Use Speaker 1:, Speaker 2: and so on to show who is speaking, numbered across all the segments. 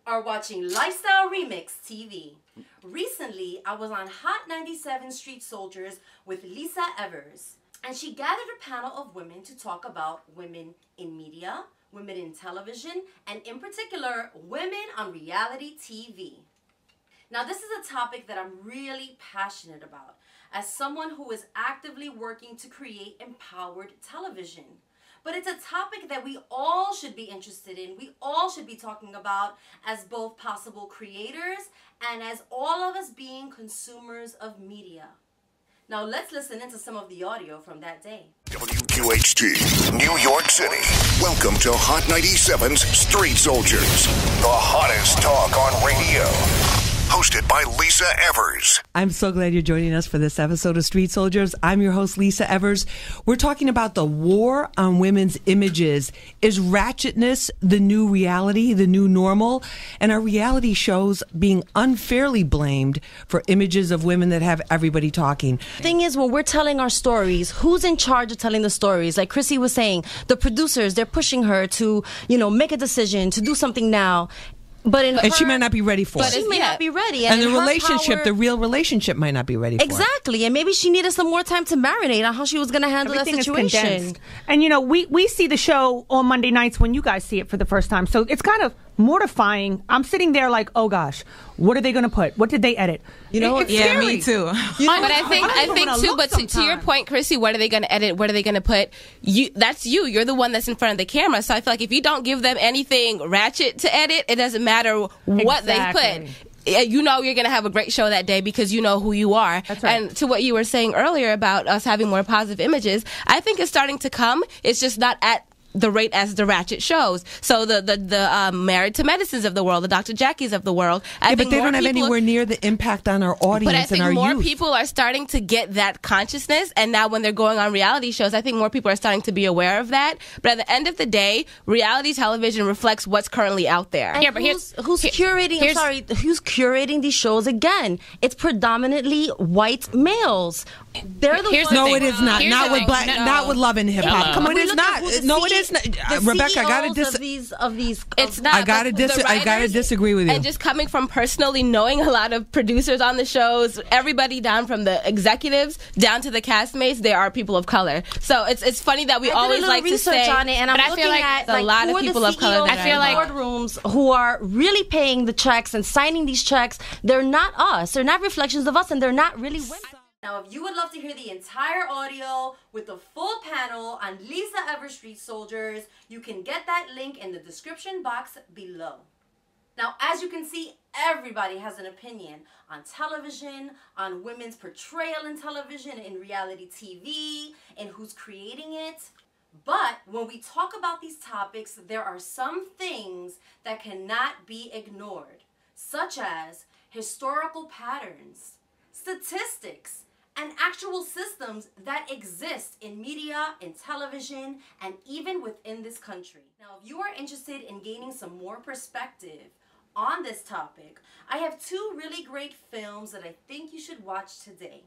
Speaker 1: are watching Lifestyle Remix TV. Recently, I was on Hot 97 Street Soldiers with Lisa Evers, and she gathered a panel of women to talk about women in media, women in television, and in particular, women on reality TV. Now, this is a topic that I'm really passionate about as someone who is actively working to create empowered television. But it's a topic that we all should be interested in. We all should be talking about as both possible creators and as all of us being consumers of media. Now let's listen into some of the audio from that day.
Speaker 2: WQHT, New York City. Welcome to Hot 97's Street Soldiers, the hottest talk on radio. Hosted by Lisa Evers.
Speaker 3: I'm so glad you're joining us for this episode of Street Soldiers. I'm your host, Lisa Evers. We're talking about the war on women's images. Is ratchetness the new reality, the new normal? And are reality shows being unfairly blamed for images of women that have everybody talking?
Speaker 4: Thing is, when we're telling our stories, who's in charge of telling the stories? Like Chrissy was saying, the producers, they're pushing her to, make a decision, to do something now. But
Speaker 3: she might not be ready for it.
Speaker 4: She may not be ready.
Speaker 3: And the relationship, the real relationship might not be ready for it.
Speaker 4: Exactly. And maybe she needed some more time to marinate on how she was going to handle that situation.
Speaker 5: And, we see the show on Monday nights when you guys see it for the first time. So it's kind of mortifying. I'm sitting there like, oh gosh, what are they going to put? What did they edit?
Speaker 6: Yeah,
Speaker 5: scary.
Speaker 6: me too. But I think too. But to your point, Chrissy, what are they going to edit? What are they going to put? That's you. You're the one that's in front of the camera. So I feel like if you don't give them anything ratchet to edit, it doesn't matter what they put. You're going to have a great show that day because you know who you are.
Speaker 5: That's right. And
Speaker 6: to what you were saying earlier about us having more positive images, I think it's starting to come. It's just not at the rate as the ratchet shows. So the Married to Medicines of the world, the Dr. Jackies of the world.
Speaker 3: But they don't have anywhere near the impact on our audience.
Speaker 6: But I think
Speaker 3: and our
Speaker 6: more
Speaker 3: youth.
Speaker 6: people are starting to get that consciousness, and now when they're going on reality shows, I think more people are starting to be aware of that. But at the end of the day, reality television reflects what's currently out there.
Speaker 4: And who's curating these shows again? It's predominantly white males. They're the ones.
Speaker 3: No, it is not. Not with black. Not with Love and Hip Hop. Come on, it's not. No, it is not. Rebecca, I gotta disagree.
Speaker 6: It's not.
Speaker 3: I gotta disagree with you.
Speaker 6: And just coming from personally knowing a lot of producers on the shows, everybody down from the executives down to the castmates, there are people of color. So it's funny that we always like to say.
Speaker 4: On it, and I'm looking at
Speaker 6: a lot of people of color.
Speaker 4: I feel like boardrooms who are really paying the checks and signing these checks, they're not us. They're not reflections of us, and they're not really women.
Speaker 1: Now, if you would love to hear the entire audio with the full panel on Lisa Evers Street Soldiers, you can get that link in the description box below. Now, as you can see, everybody has an opinion on television, on women's portrayal in television, in reality TV, and who's creating it. But when we talk about these topics, there are some things that cannot be ignored, such as historical patterns, statistics, and actual systems that exist in media, in television, and even within this country. Now, if you are interested in gaining some more perspective on this topic, I have two really great films that I think you should watch today.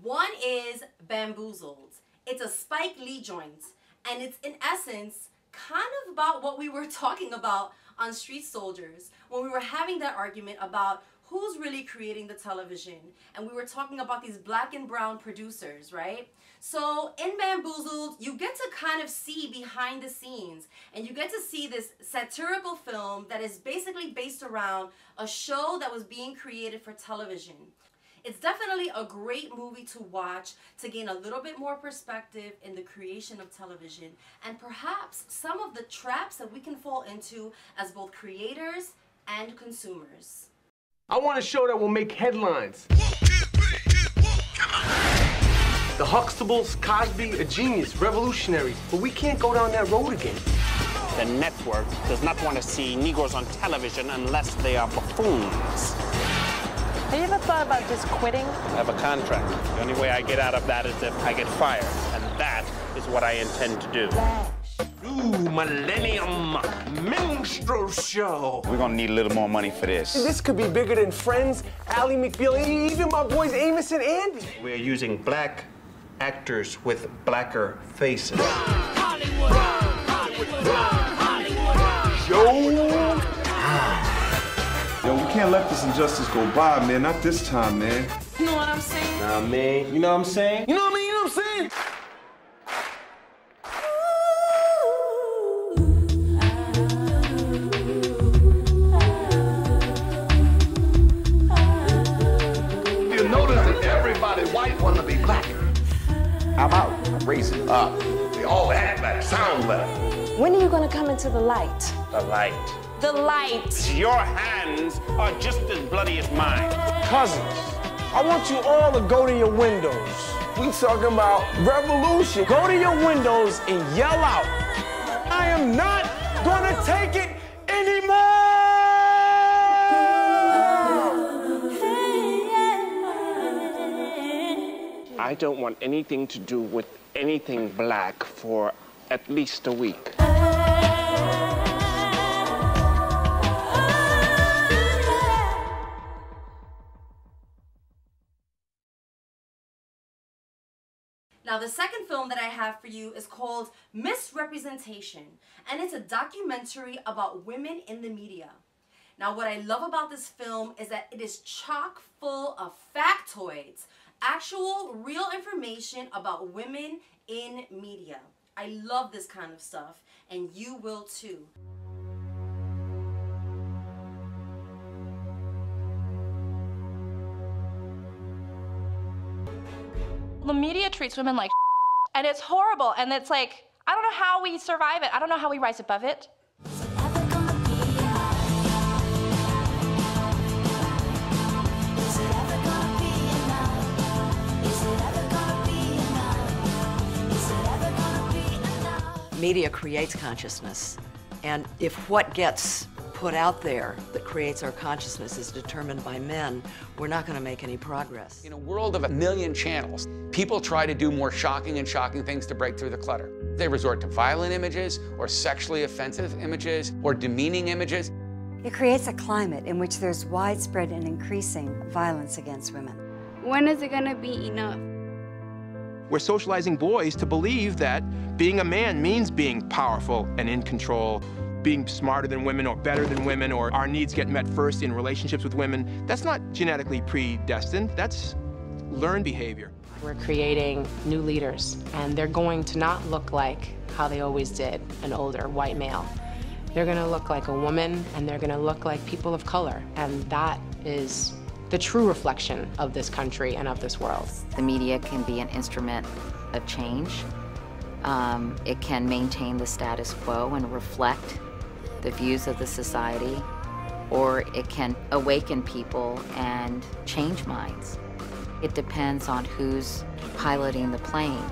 Speaker 1: One is Bamboozled. It's a Spike Lee joint, and it's in essence kind of about what we were talking about on Street Soldiers when we were having that argument about who's really creating the television, and we were talking about these black and brown producers, right? So in Bamboozled, you get to kind of see behind the scenes, and you get to see this satirical film that is basically based around a show that was being created for television. It's definitely a great movie to watch to gain a little bit more perspective in the creation of television, and perhaps some of the traps that we can fall into as both creators and consumers.
Speaker 7: I want a show that will make headlines. The Huxtables, Cosby, a genius, revolutionary, but we can't go down that road again.
Speaker 8: The network does not want to see Negroes on television unless they are buffoons.
Speaker 9: Have you ever thought about just quitting?
Speaker 8: I have a contract. The only way I get out of that is if I get fired, and that is what I intend to do.
Speaker 7: New Millennium Minstrel Show.
Speaker 10: We're gonna need a little more money for this.
Speaker 7: This could be bigger than Friends, Ally McBeal, even my boys Amos and Andy.
Speaker 8: We are using black actors with blacker faces.
Speaker 7: Show time.
Speaker 11: can't let this injustice go by, man. Not this time, man.
Speaker 9: You know what I'm saying?
Speaker 11: Nah, man. You know what I'm saying? You know what I mean? You know what I'm saying?
Speaker 12: You notice that everybody white want to be black.
Speaker 10: How about raising up?
Speaker 12: They all act better, sound better.
Speaker 9: When are you gonna come into the light?
Speaker 8: The light.
Speaker 9: The light.
Speaker 8: Your hands are just as bloody as mine.
Speaker 11: Cousins, I want you all to go to your windows. We talking about revolution. Go to your windows and yell out, I am not gonna take it anymore!
Speaker 8: I don't want anything to do with anything black for at least a week.
Speaker 1: Now, the second film that I have for you is called Misrepresentation, and it's a documentary about women in the media. Now, what I love about this film is that it is chock full of factoids, actual, real information about women in media. I love this kind of stuff, and you will too.
Speaker 13: The media treats women like and it's horrible, and it's like, I don't know how we survive it. I don't know how we rise above it.
Speaker 14: Media creates consciousness, and if what gets put out there that creates our consciousness is determined by men, we're not going to make any progress.
Speaker 15: In a world of 1 million channels, people try to do more shocking and shocking things to break through the clutter. They resort to violent images, or sexually offensive images, or demeaning images.
Speaker 16: It creates a climate in which there's widespread and increasing violence against women.
Speaker 17: When is it going to be enough?
Speaker 18: We're socializing boys to believe that being a man means being powerful and in control, being smarter than women or better than women, or our needs get met first in relationships with women. That's not genetically predestined, that's learned behavior.
Speaker 19: We're creating new leaders, and they're going to not look like how they always did, an older white male. They're gonna look like a woman, and they're gonna look like people of color, and that is the true reflection of this country and of this world.
Speaker 20: The media can be an instrument of change. It can maintain the status quo and reflect the views of the society, or it can awaken people and change minds. It depends on who's piloting the plane.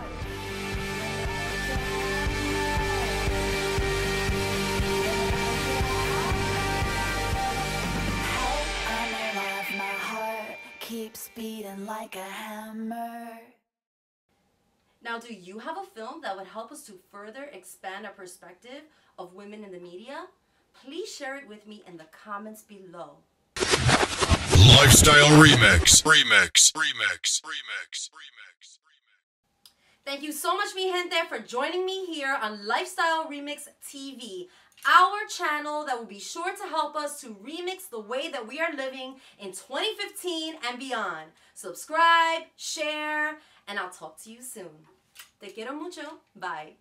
Speaker 21: Keeps beating like a hammer.
Speaker 1: Now, do you have a film that would help us to further expand our perspective of women in the media? Please share it with me in the comments below.
Speaker 2: Lifestyle Remix. Remix. Remix. Remix. Remix.
Speaker 1: Thank you so much, mi gente, for joining me here on Lifestyle Remix TV, our channel that will be sure to help us to remix the way that we are living in 2015 and beyond. Subscribe, share, and I'll talk to you soon. Te quiero mucho. Bye.